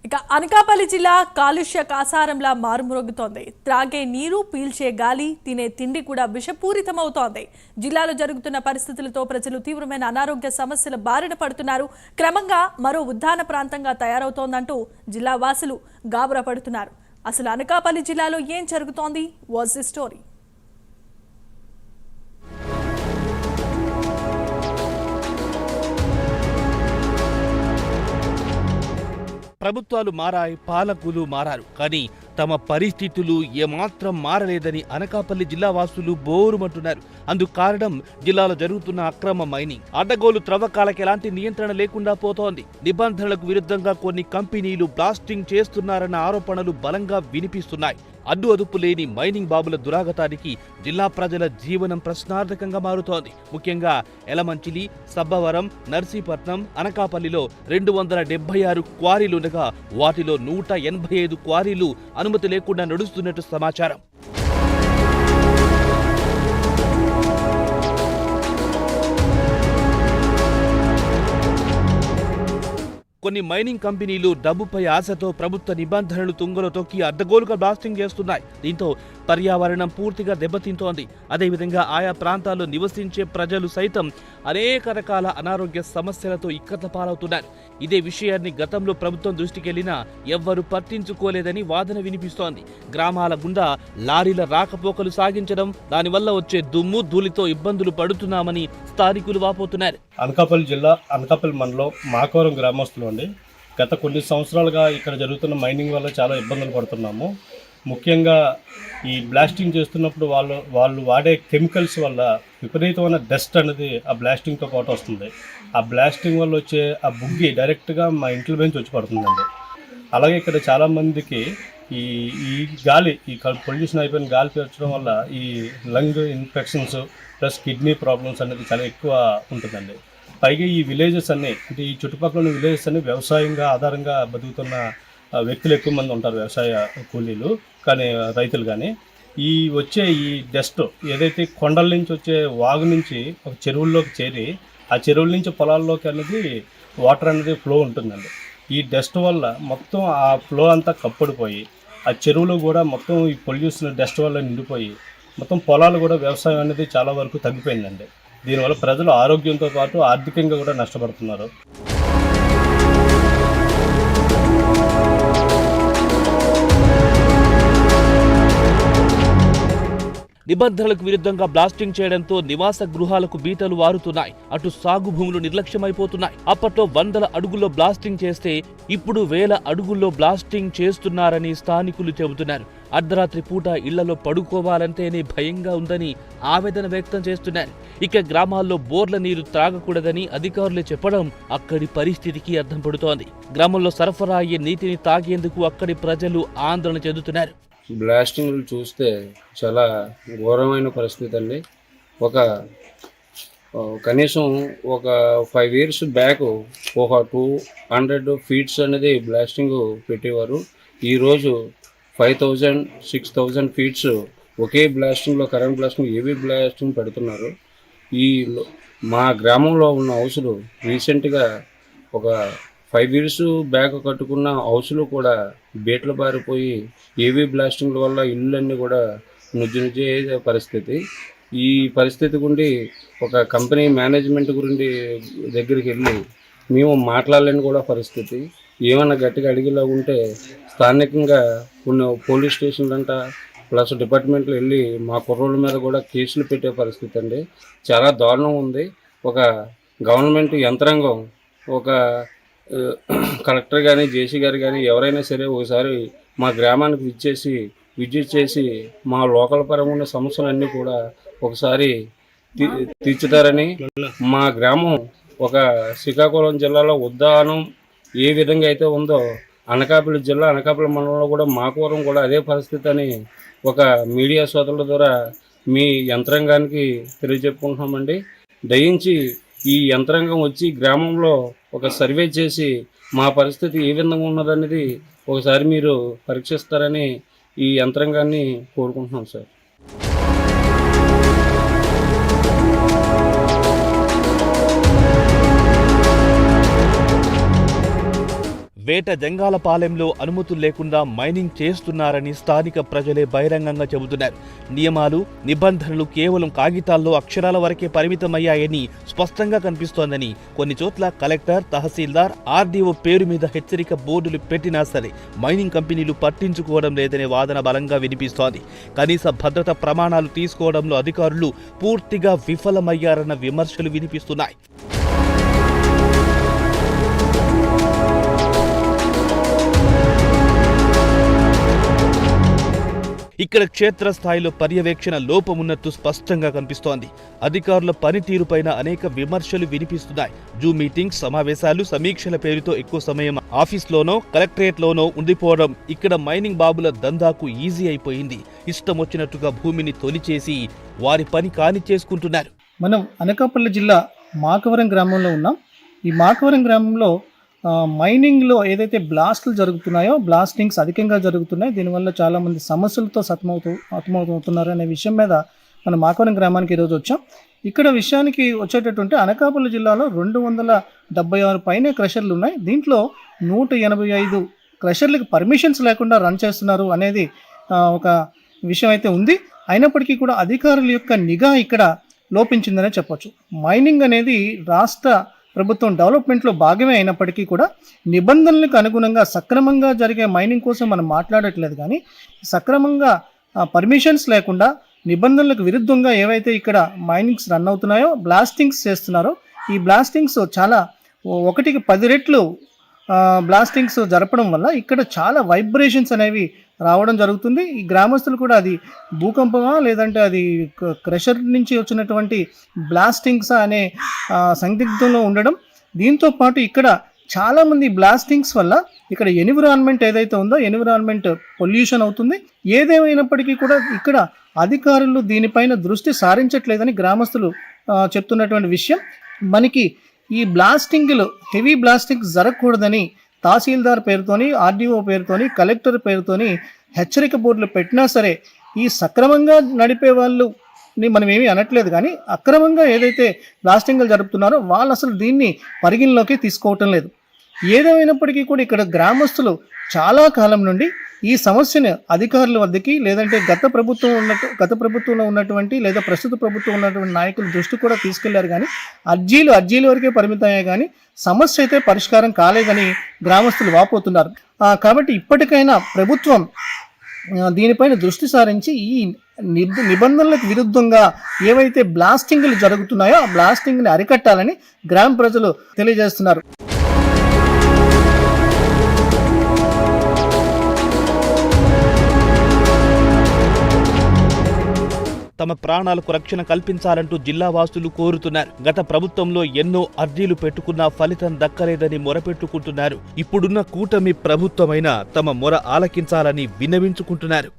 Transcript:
ఇక అనకాపల్లి జిల్లా కాలుష్య కాసారంలా మారుమ్రోగుతోంది. త్రాగే నీరు, పీల్చే గాలి, తినే తిండి కూడా విషపూరితమవుతోంది. జిల్లాలో జరుగుతున్న పరిస్థితులతో ప్రజలు తీవ్రమైన అనారోగ్య సమస్యల బారిన పడుతున్నారు. క్రమంగా మరో ఉద్దాన ప్రాంతంగా తయారవుతోందంటూ జిల్లా వాసులు గాబరా పడుతున్నారు. అసలు అనకాపల్లి జిల్లాలో ఏం జరుగుతోంది? What's the story? ప్రభుత్వాలు మారాయి, పాలకులు మారారు, కానీ తమ పరిస్థితులు ఏమాత్రం మారలేదని అనకాపల్లి జిల్లా వాసులు బోరుమంటున్నారు. అందుకు కారణం జిల్లాలో జరుగుతున్న అక్రమ మైనింగ్. అడ్డగోలు త్రవ్వకాలకు ఎలాంటి నియంత్రణ లేకుండా పోతోంది. నిబంధనలకు విరుద్ధంగా కొన్ని కంపెనీలు బ్లాస్టింగ్ చేస్తున్నారన్న ఆరోపణలు బలంగా వినిపిస్తున్నాయి. అడ్డు అదుపు లేని మైనింగ్ బాబుల దురాగతానికి జిల్లా ప్రజల జీవనం ప్రశ్నార్థకంగా మారుతోంది. ముఖ్యంగా ఎలమంచిలి, సబ్బవరం, నర్సీపట్నం, అనకాపల్లిలో 276 క్వారీలుండగా వాటిలో 185 క్వారీలు అనుమతి లేకుండా నడుస్తున్నట్టు సమాచారం. కొన్ని మైనింగ్ కంపెనీలు డబ్బుపై ఆశతో ప్రభుత్వ నిబంధనలు తుంగలో తొక్కి అడ్డగోలుగా బ్లాస్టింగ్ చేస్తున్నాయి. దీంతో పర్యావరణం పూర్తిగా దెబ్బతింటోంది. అదేవిధంగా ఆయా ప్రాంతాల్లో నివసించే ప్రజలు సైతం అనేక రకాల అనారోగ్య సమస్యలతో ఇక్కట్ల పాలవుతున్నారు. ఇదే విషయాన్ని గతంలో ప్రభుత్వం దృష్టికెళ్లినా ఎవ్వరూ పట్టించుకోలేదని వాదన వినిపిస్తోంది. గ్రామాల గుండా లారీల రాకపోకలు సాగించడం, దానివల్ల వచ్చే దుమ్ము ధూళితో ఇబ్బందులు పడుతున్నామని స్థానికులు వాపోతున్నారు. అనకాపల్లి జిల్లా అనకాపల్లి మండలం మాకవరం గ్రామస్తులు అండి. గత కొన్ని సంవత్సరాలుగా ఇక్కడ జరుగుతున్న మైనింగ్ వల్ల చాలా ఇబ్బందులు పడుతున్నాము. ముఖ్యంగా ఈ బ్లాస్టింగ్ చేస్తున్నప్పుడు వాళ్ళు వాడే కెమికల్స్ వల్ల విపరీతమైన డస్ట్ అనేది ఆ బ్లాస్టింగ్తో పాటు వస్తుంది. ఆ బ్లాస్టింగ్ వల్ల వచ్చే ఆ బుగ్గి డైరెక్ట్గా మా ఇంట్లో నుంచి వచ్చి పడుతుందండి. అలాగే ఇక్కడ చాలామందికి ఈ గాలి పొల్యూషన్ అయిపోయిన గాలి పీల్చడం వల్ల ఈ lung infections plus kidney problems అనేది చాలా ఎక్కువ ఉంటుందండి. పైగా ఈ విలేజెస్ అన్నీ, అంటే ఈ చుట్టుపక్కల ఉన్న విలేజెస్ అన్నీ వ్యవసాయంగా ఆధారంగా బతుకుతున్న వ్యక్తులు ఎక్కువ మంది ఉంటారు, వ్యవసాయ కూలీలు కానీ రైతులు. కానీ ఈ డస్ట్ ఏదైతే కొండల నుంచి వచ్చే వాగు నుంచి ఒక చెరువుల్లోకి చేరి ఆ చెరువుల నుంచి పొలాల్లోకి అనేది వాటర్ అనేది ఫ్లో ఉంటుందండి. ఈ డస్ట్ వల్ల మొత్తం ఆ ఫ్లో అంతా కప్పడిపోయి ఆ చెరువులు కూడా మొత్తం ఈ పొల్యూషన్ డస్ట్ వల్ల నిండిపోయి మొత్తం పొలాలు కూడా వ్యవసాయం అనేది చాలా వరకు తగ్గిపోయిందండి. దీనివల్ల ప్రజలు ఆరోగ్యంతో పాటు ఆర్థికంగా కూడా నష్టపడుతున్నారు. నిబంధనలకు విరుద్ధంగా బ్లాస్టింగ్ చేయడంతో నివాస గృహాలకు బీటలు వారుతున్నాయి. అటు సాగు భూములు నిర్లక్ష్యమైపోతున్నాయి. అప్పట్లో 100 అడుగుల్లో బ్లాస్టింగ్ చేస్తే ఇప్పుడు 1000 అడుగుల్లో బ్లాస్టింగ్ చేస్తున్నారని స్థానికులు చెబుతున్నారు. అర్ధరాత్రి పూట ఇళ్లలో పడుకోవాలంటేనే భయంగా ఉందని ఆవేదన వ్యక్తం చేస్తున్నారు. ఇక గ్రామాల్లో బోర్ల నీరు త్రాగకూడదని అధికారులు చెప్పడం అక్కడి పరిస్థితికి అర్థం పడుతోంది. గ్రామంలో సరఫరా అయ్యే నీటిని తాగేందుకు అక్కడి ప్రజలు ఆందోళన చెందుతున్నారు. బ్లాస్టింగ్లు చూస్తే చాలా ఘోరమైన పరిస్థితి అండి. కనీసం ఒక 5 years బ్యాక్ ఒక 200 feet అనేది బ్లాస్టింగ్ పెట్టేవారు. ఈరోజు 5000, 6000 feet ఒకే బ్లాస్టింగ్లో, కరెంట్ బ్లాస్టింగ్, ఏవీ బ్లాస్టింగ్ పెడుతున్నారు. మా గ్రామంలో ఉన్న హౌసులు రీసెంట్గా ఒక 5 years బ్యాక్ కట్టుకున్న హౌసులు కూడా బీటలు బారిపోయి ఏవీ బ్లాస్టింగ్ల వల్ల ఇళ్ళన్నీ కూడా నుజ్జు అయ్యే పరిస్థితి. ఈ పరిస్థితి గుండి ఒక కంపెనీ మేనేజ్మెంట్ దగ్గరికి వెళ్ళి మేము మాట్లాడలేని కూడా పరిస్థితి. ఏమన్నా గట్టిగా అడిగేలా ఉంటే స్థానికంగా కొన్ని పోలీస్ స్టేషన్లంట ప్లస్ డిపార్ట్మెంట్లు వెళ్ళి మా కుర్రోళ్ళ మీద కూడా కేసులు పెట్టే పరిస్థితి అండి. చాలా దారుణం ఉంది. ఒక గవర్నమెంట్ యంత్రాంగం, ఒక కలెక్టర్ కానీ, జేసీ గారు కానీ ఎవరైనా సరే ఒకసారి మా గ్రామానికి విజిట్ చేసి మా లోకల్ పరంగా ఉన్న సమస్యలన్నీ కూడా ఒకసారి తీర్చుతారని, మా గ్రామం ఒక శ్రీకాకుళం జిల్లాలో ఉద్దానం ఏ విధంగా అయితే ఉందో అనకాపల్లి జిల్లా, అనకాపల్లి మండలంలో కూడా మాకవరం కూడా అదే పరిస్థితి అని ఒక మీడియా సోదరుల ద్వారా మీ యంత్రాంగానికి తెలియజెప్పుకుంటున్నామండి. దయించి ఈ యంత్రాంగం వచ్చి గ్రామంలో ఒక సర్వే చేసి మా పరిస్థితి ఏ విధంగా ఉన్నదనేది ఒకసారి మీరు పరీక్షిస్తారని ఈ యంత్రాంగాన్ని కోరుకుంటున్నాం సార్. వేట జంగాలపాలెంలో అనుమతులు లేకుండా మైనింగ్ చేస్తున్నారని స్థానిక ప్రజలే బహిరంగంగా చెబుతున్నారు. నియమాలు, నిబంధనలు కేవలం కాగితాల్లో అక్షరాల వరకే పరిమితమయ్యాయని స్పష్టంగా కనిపిస్తోందని కొన్ని చోట్ల కలెక్టర్, తహసీల్దార్, ఆర్డీఓ పేరు మీద హెచ్చరిక బోర్డులు పెట్టినా సరే మైనింగ్ కంపెనీలు పట్టించుకోవడం లేదనే వాదన బలంగా వినిపిస్తోంది. కనీస భద్రత ప్రమాణాలు తీసుకోవడంలో అధికారులు పూర్తిగా విఫలమయ్యారన్న విమర్శలు వినిపిస్తున్నాయి. ఇక్కడ క్షేత్రస్థాయిలో పర్యవేక్షణ లోపమున్నట్టు స్పష్టంగా కనిపిస్తోంది. అధికారుల పనితీరుపైన అనేక విమర్శలు వినిపిస్తున్నాయి. జూమ్ మీటింగ్స్, సమావేశాలు, సమీక్షల పేరుతో ఎక్కువ సమయం ఆఫీస్లోనో కలెక్టరేట్లోనో ఉండిపోవడం ఇక్కడ మైనింగ్ బాబుల దందాకు ఈజీ అయిపోయింది. ఇష్టం వచ్చినట్టుగా భూమిని తొలిచేసి వారి పని కానిచ్చేసుకుంటున్నారు. మనం అనకాపల్లి జిల్లా మాకవరం గ్రామంలో ఉన్నాం. ఈ మాకవరం గ్రామంలో మైనింగ్లో ఏదైతే బ్లాస్టులు జరుగుతున్నాయో, బ్లాస్టింగ్స్ అధికంగా జరుగుతున్నాయి. దీనివల్ల చాలామంది సమస్యలతో సతమవుతున్నారు అనే విషయం మీద మనం మాకవరం గ్రామానికి ఈరోజు వచ్చాం. ఇక్కడ విషయానికి వచ్చేటటువంటి అనకాపల్లి జిల్లాలో 276 పైనే క్రషర్లు ఉన్నాయి. దీంట్లో 185 క్రషర్లకు పర్మిషన్స్ లేకుండా రన్ చేస్తున్నారు అనేది ఒక విషయం అయితే ఉంది. అయినప్పటికీ కూడా అధికారుల యొక్క నిఘా ఇక్కడ లోపించిందనే చెప్పొచ్చు. మైనింగ్ అనేది రాష్ట్ర ప్రభుత్వం డెవలప్మెంట్లో భాగమే అయినప్పటికీ కూడా నిబంధనలకు అనుగుణంగా సక్రమంగా జరిగే మైనింగ్ కోసం మనం మాట్లాడట్లేదు. కానీ సక్రమంగా పర్మిషన్స్ లేకుండా నిబంధనలకు విరుద్ధంగా ఏవైతే ఇక్కడ మైనింగ్స్ రన్ అవుతున్నాయో, బ్లాస్టింగ్స్ చేస్తున్నారో, ఈ బ్లాస్టింగ్స్ చాలా 1కి 10 రెట్లు బ్లాస్టింగ్స్ జరపడం వల్ల ఇక్కడ చాలా వైబ్రేషన్స్ అనేవి రావడం జరుగుతుంది. ఈ గ్రామస్తులు కూడా అది భూకంపమా లేదంటే అది క్రషర్ నుంచి వచ్చినటువంటి బ్లాస్టింగ్స్ అనే సందిగ్ధంలో ఉండడం. దీంతో పాటు ఇక్కడ చాలామంది బ్లాస్టింగ్స్ వల్ల ఇక్కడ ఎన్విరాన్మెంట్ ఏదైతే ఉందో ఎన్విరాన్మెంట్ పొల్యూషన్ అవుతుంది. ఏదేమైనప్పటికీ కూడా ఇక్కడ అధికారులు దీనిపైన దృష్టి సారించట్లేదని గ్రామస్తులు చెప్తున్నటువంటి విషయం. మనకి ఈ బ్లాస్టింగ్లు, హెవీ బ్లాస్టింగ్స్ జరగకూడదని తహసీల్దార్ పేరుతోని, ఆర్డీఓ పేరుతోని, కలెక్టర్ పేరుతోని హెచ్చరిక బోర్డులు పెట్టినా సరే ఈ సక్రమంగా నడిపే వాళ్ళని మనం ఏమీ అనట్లేదు. కానీ అక్రమంగా ఏదైతే బ్లాస్టింగ్లు జరుపుతున్నారో వాళ్ళు అసలు దీన్ని పరిగణలోకి తీసుకోవటం లేదు. ఏదేమైనప్పటికీ కూడా ఇక్కడ గ్రామస్తులు చాలా కాలం నుండి ఈ సమస్యను అధికారుల వద్దకి లేదంటే గత ప్రభుత్వంలో ఉన్నటువంటి లేదా ప్రస్తుత ప్రభుత్వం ఉన్నటువంటి నాయకుల దృష్టి కూడా తీసుకెళ్లారు. కానీ అర్జీల వరకే పరిమితమయ్యాయి. కానీ సమస్య అయితే పరిష్కారం కాలేదని గ్రామస్తులు వాపోతున్నారు. కాబట్టి ఇప్పటికైనా ప్రభుత్వం దీనిపైన దృష్టి సారించి ఈ నిబంధనలకు విరుద్ధంగా ఏవైతే బ్లాస్టింగ్లు జరుగుతున్నాయో ఆ బ్లాస్టింగ్ని అరికట్టాలని గ్రామ ప్రజలు తెలియజేస్తున్నారు. తమ ప్రాణాలకు రక్షణ కల్పించాలంటూ జిల్లా వాసులు కోరుతున్నారు. గత ప్రభుత్వంలో ఎన్నో అర్జీలు పెట్టుకున్నా ఫలితం దక్కలేదని మొరపెట్టుకుంటున్నారు. ఇప్పుడున్న కూటమి ప్రభుత్వమైనా తమ మొర ఆలకించాలని విన్నవించుకుంటున్నారు.